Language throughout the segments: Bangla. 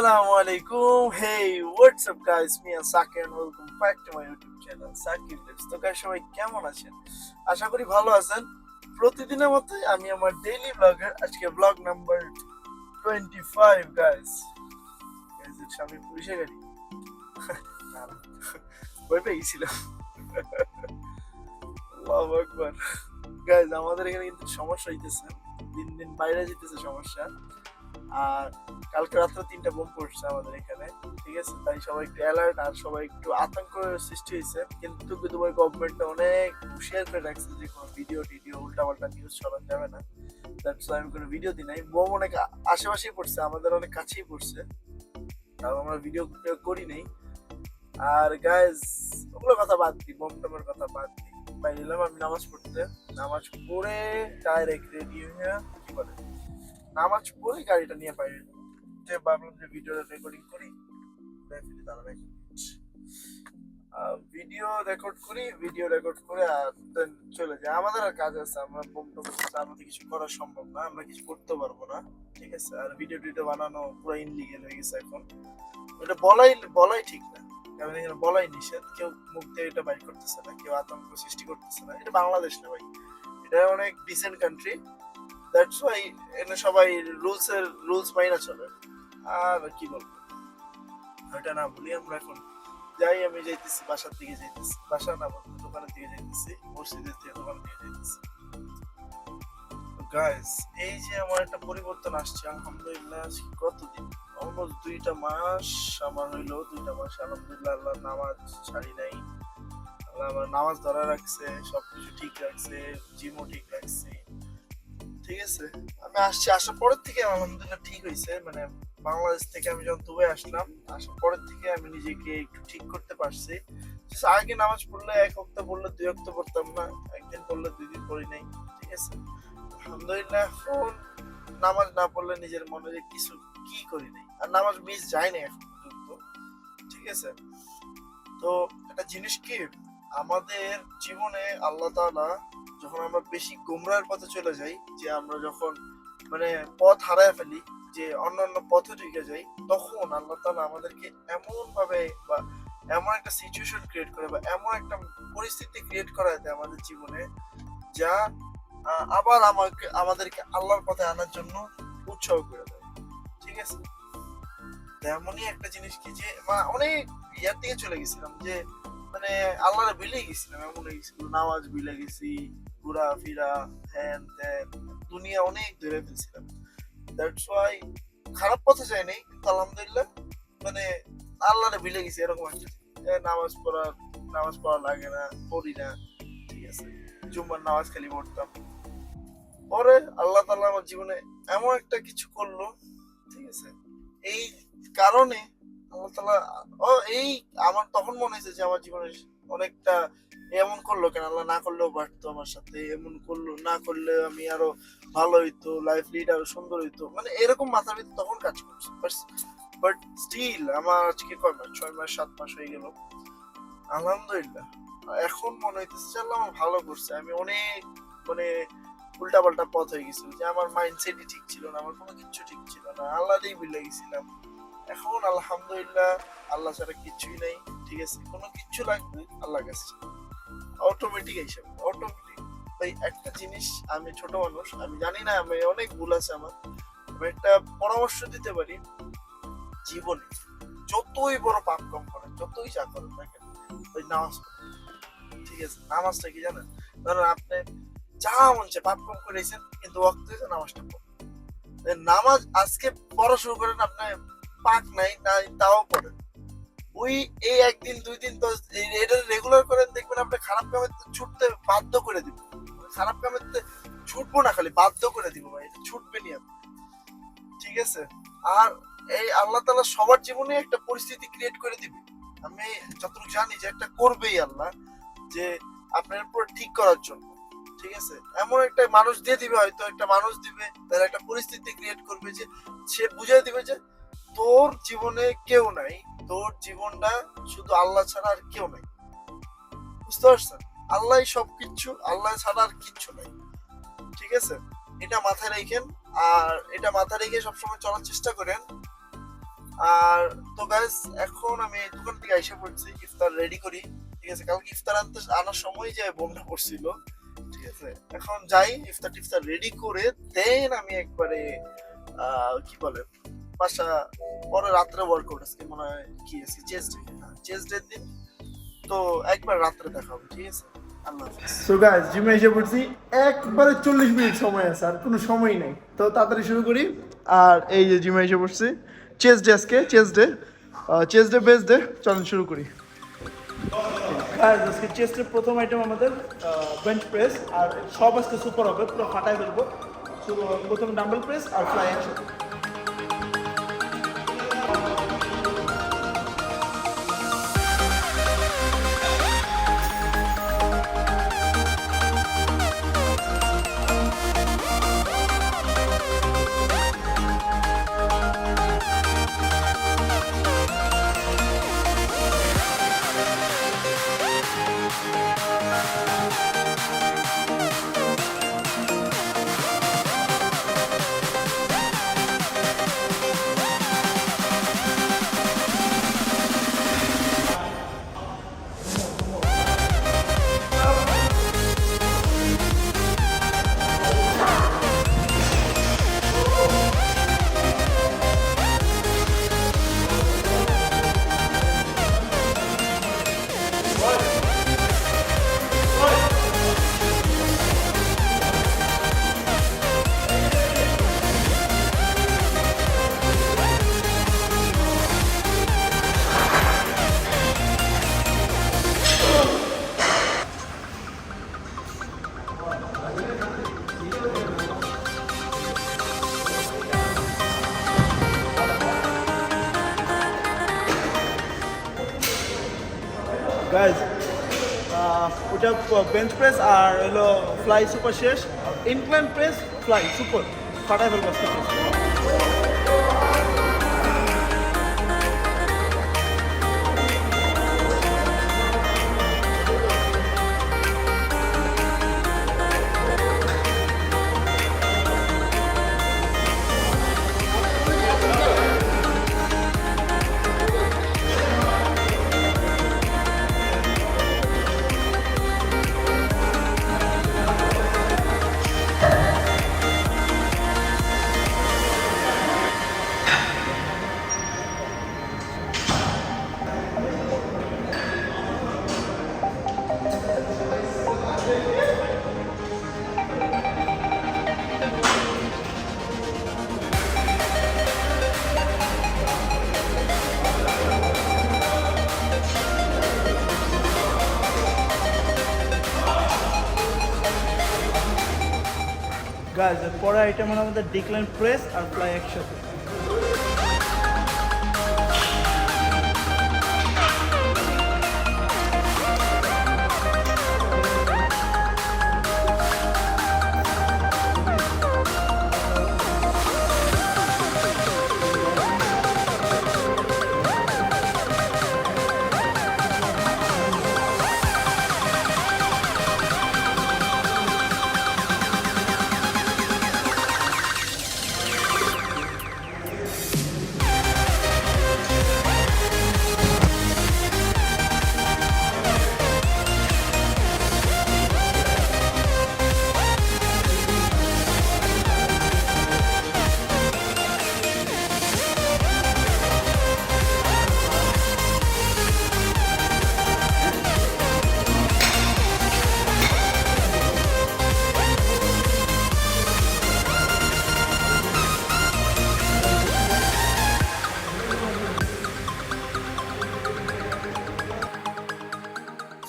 Assalamu alaikum. Hey, what's up guys? Me and Saki and welcome back to my YouTube channel Saki Lives. তো guys সবাই কেমন আছেন? আশা করি ভালো আছেন। প্রতিদিনের মতোই আমি আমার ডেইলি ব্লগের আজকে ব্লগ নাম্বার 25 guys. Guys এর সামনে পুলিশের গাড়ি। ভয় পেয়ে গেছিলাম। আল্লাহু আকবার। Guys আমাদের এখানে কিন্তু সমস্যা হইতেছে। দিন দিন বাইরে যেতেছে সমস্যা। আর কালকে রাত্রে 3টা বোম পড়ছে আমাদের এখানে, ঠিক আছে? তাই সবাই একটু অ্যালার্ট আর সবাই একটু আতঙ্ক সৃষ্টি হয়েছে। কিন্তু দুবাই গভর্নমেন্টটা অনেক হুঁশিয়ার করে রাখছে যে কোনো ভিডিও উল্টাপাল্টা নিউজ ছড়ান যাবে না। দ্যাটস আমি কোনো ভিডিও দিই নাই। বোম অনেক আশেপাশেই পড়ছে, আমাদের অনেক কাছেই পড়ছে, তাও আমরা ভিডিও করি নাই। আর গাইজ ওগুলোর কথা বাদ দিই, বোম টোমের কথা বাদ দিই। বাইরেলাম আমি নামাজ পড়তে, নামাজ পড়ে ডাইরেক্ট রেডি হয়ে কি বলে নামাজ পড়ে গাড়িটা নিয়ে বাইরে যে ভাবলাম যে ভিডিও রেকর্ডিং করি, ভিডিও রেকর্ড করে আর দেন চলে যায়। আমাদের আর কাজ আছে, আমরা বোম টোম আমাদের কিছু করা সম্ভব না, আমরা কিছু করতে পারবো না, ঠিক আছে? আর ভিডিও বানানো পুরো ইনলিগেল হয়ে গেছে এখন। এটা বলাই ঠিক না, কারণ এখানে বলাই নিষেধ। কেউ মুখ দিয়ে এটা বাইর করতেছে না, কেউ আতঙ্ক সৃষ্টি করতেছে না। এটা বাংলাদেশ না ভাই, এটা অনেক ডিসেন্ট কান্ট্রি। দ্যাটস ওয়াই এখানে সবাই রুলস মাইনা চলে। আর কি বলবো, ওইটা না বলি। আমরা এখন আমি যাইতেছি বাসার দিকে, বাসা না বলতে দোকানের দিকে যাইতেছি, মসজিদের থেকে দোকানের দিকে যাইতেছি। গাইস এই যে আমার একটা পরিবর্তন আসছে আলহামদুলিল্লাহ। কতদিন, অলমোস্ট 2টা মাস আমার হইলো। 2টা মাস আলহামদুলিল্লাহ আল্লাহ নামাজ ছাড়ি নাই, আল্লাহ আমার নামাজ ধরা রাখছে, সবকিছু ঠিক রাখছে, জিমও ঠিক রাখছে, ঠিক আছে? আমি আসার পরের থেকে আলহামদুলিল্লাহ ঠিক হয়েছে। মানে বাংলাদেশ থেকে আমি যখন দুবাই আসলাম, আসার পরের থেকে আমি নিজেকে একটু ঠিক করতে পারছি। আগে নামাজ পড়লে 1 ওয়াক্ত পড়লে 2 ওয়াক্ত পড়তাম না, একদিন পড়লে 2 দিন পড়ি নাই, ঠিক আছে? আলহামদুলিল্লাহ এখন নামাজ না পড়লে নিজের মনে যে কিছু কি করি নাই, আর নামাজ মিস যায় না এখন পর্যন্ত, ঠিক আছে? তো একটা জিনিস কি, আমাদের জীবনে আল্লাহ তাআলা যখন আমরা বেশি গোমরাহের পথে চলে যাই, যে আমরা যখন মানে পথ হারায় ফেলি, যে অন্যান্য পথে ঢুকে যাই, তখন আল্লাহ তাআলা আমাদেরকে এমন ভাবে বা এমন একটা সিচুয়েশন ক্রিয়েট করে বা এমন একটা পরিস্থিতি ক্রিয়েট করায় দেয় আমাদের জীবনে, যা আবার আমাদেরকে আল্লাহর পথে আনার জন্য উৎসাহ করে দেয়, ঠিক আছে? তেমনই একটা জিনিস কি, যে অনেক ইয়ার দিকে চলে গেছিলাম, যে মানে আল্লাহরে ভুলে গেছিলাম, এমন হয়ে গেছিল। নামাজ ভুলে গেছি, ঘোরাফেরা, হ্যান ত্যান, দুনিয়া অনেক ধরে ফেলছিলাম। দ্যাটস ওয়াই খারাপ পথে যাই নাই, কিন্তু আলহামদুলিল্লাহ মানে আল্লাহরে ভুলে গেছি, এরকম একটা নামাজ পড়া লাগে না, পড়ি না, ঠিক আছে? জুম্মার নামাজ খালি পড়তাম। পরে আল্লাহ তাআলা আমার জীবনে এমন একটা কিছু করলো, ঠিক আছে? এই কারণে আল্লাহ তাআলা এই আমার তখন মনে হয়েছে যে আমার জীবনে অনেকটা এমন করলো কেন, আল্লাহ না করলেও পারতো আমার সাথে, এমন করলো, না করলে আমি আরো ভালো হইতো, লাইফ লিড আরো সুন্দর হইতো, মানে এরকম মাথার ভিতরে তখন কাজ করছে। বাট স্টিল আমার আজকে কয় মাস, 6 মাস 7 মাস হয়ে গেল আলহামদুলিল্লাহ। এখন মনে হইতেছে যে আল্লাহ আমার ভালো করছে। আমি অনেক মানে উল্টাপাল্টা পথ হয়ে গেছিল, যে আমার মাইন্ডসেটই ঠিক ছিল না, আমার কোনো কিছু ঠিক ছিল না, আল্লাহরেই ভুলে গেছিলাম। এখন আলহামদুলিল্লাহ আল্লাহ ছাড়া কিছুই নাই, ঠিক আছে? কোনো কিছু লাগবে আল্লাহর কাছে, অটোমেটিক হিসাবে অটোমেটিক। ভাই একটা জিনিস, আমি ছোট মানুষ, আমি জানি না, আমি অনেক ভুল আছে আমার, আমি একটা পরামর্শ দিতে পারি। জীবনে যতই বড় পাপ কম করেন, যতই যা করেন না কেন, ওই নামাজ পড়েন, ঠিক আছে? নামাজটা কি জানেন? ধরেন আপনি যা মন চায় পাপ কম করেছেন, কিন্তু ওয়াক্ত হয়েছে নামাজটা পড়েন। নামাজ আজকে পড়া শুরু করেন, আপনার পাক নাই তাও পড়েন। ওই এই 1 দিন 2 দিন তো এটা রেগুলার করেন, দেখবেন আপনি খারাপ কামে ছুটতে বাধ্য করে দিব। খারাপ কামে ছুটবো না, খালি বাধ্য করে দিব ভাই, এটা ছুটবেনই আপনি, ঠিক আছে? আর এই আল্লাহ তাআলা সবার জীবনে একটা পরিস্থিতি ক্রিয়েট করে দিবে, আমি যতটুকু জানি যে একটা করবেই আল্লাহ, যে আপনার উপর ঠিক করার জন্য, ঠিক আছে? এমন একটা মানুষ দিয়ে দিবে, হয়তো একটা মানুষ দিবে, তার একটা পরিস্থিতি ক্রিয়েট করবে, যে সে বুঝিয়ে দিবে যে তোর জীবনে কেউ নাই, তোর জীবনটা শুধু আল্লাহ ছাড়া আর কেউ নাই। বুঝতে পারছেন? আল্লাহ সবকিছু, আল্লাহ ছাড়া আর কিচ্ছু নাই, ঠিক আছে? এটা মাথায় রাখেন, আর এটা মাথায় রেখে সবসময় চলার চেষ্টা করেন। আর তো গাইস এখন আমি দোকান থেকে আইসা পড়ছি, ইফতার রেডি করি। ঠিক আছে, কালকে ইফতার আনার সময় যে বোমটা পড়ছিল। ঠিক আছে, এখন যাই ইফতার রেডি করে দেন আমি একবারে কি বলে বাসা পরে রাত্রে ওয়ার্কআউট আজকে মনে হয় কি আছে চেস্ট ডে দিন, তো একবার রাত্রে দেখা হবে। ঠিক আছে, আল্লাহ হাফেজ। সো গাইস জিমে এসে পড়ছি, একবারে 40 মিনিট সময় আছে, আর কোনো সময় নেই, তো তাড়াতাড়ি শুরু করি। আর এই যে জিমে এসে পড়ছি, চেস্ট ডে আজকে, চেস্ট ডে বেস্ট ডে, চলুন শুরু করি। আজকে চেস্টের প্রথম আইটেম আমাদের বেঞ্চ প্রেস, আর সব আজকে সুপার হবে, পুরো ফাটাই ফেলবো। প্রথম ডাম্বেল প্রেস আর ফ্লাই একসাথে। গাইজ ওটা বেঞ্চ প্রেস আর হলো ফ্লাই সুপার শেষ, ইনক্লাইন প্রেস ফ্লাই সুপার ফাটাই ফেলবো। গাইজ পরের আইটেম হলো আমাদের ডিক্লাইন প্রেস আর ফ্লাই একসাথে।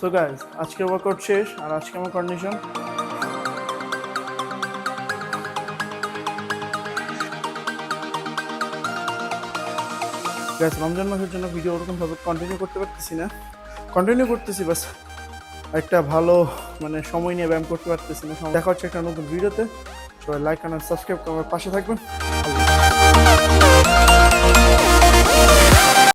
সো গাইজ আজকে ওয়ার্কআউট শেষ, আর আজকে আমার কন্ডিশন গাইজ রমজান মাসের জন্য ভিডিও ওরকমভাবে কন্টিনিউ করতেছি বাস একটা ভালো মানে সময় নিয়ে ব্যায়াম করতে পারতেছি না। দেখা হচ্ছে একটা নতুন ভিডিওতে, সবাই লাইক আর সাবস্ক্রাইব করে আমার পাশে থাকবেন।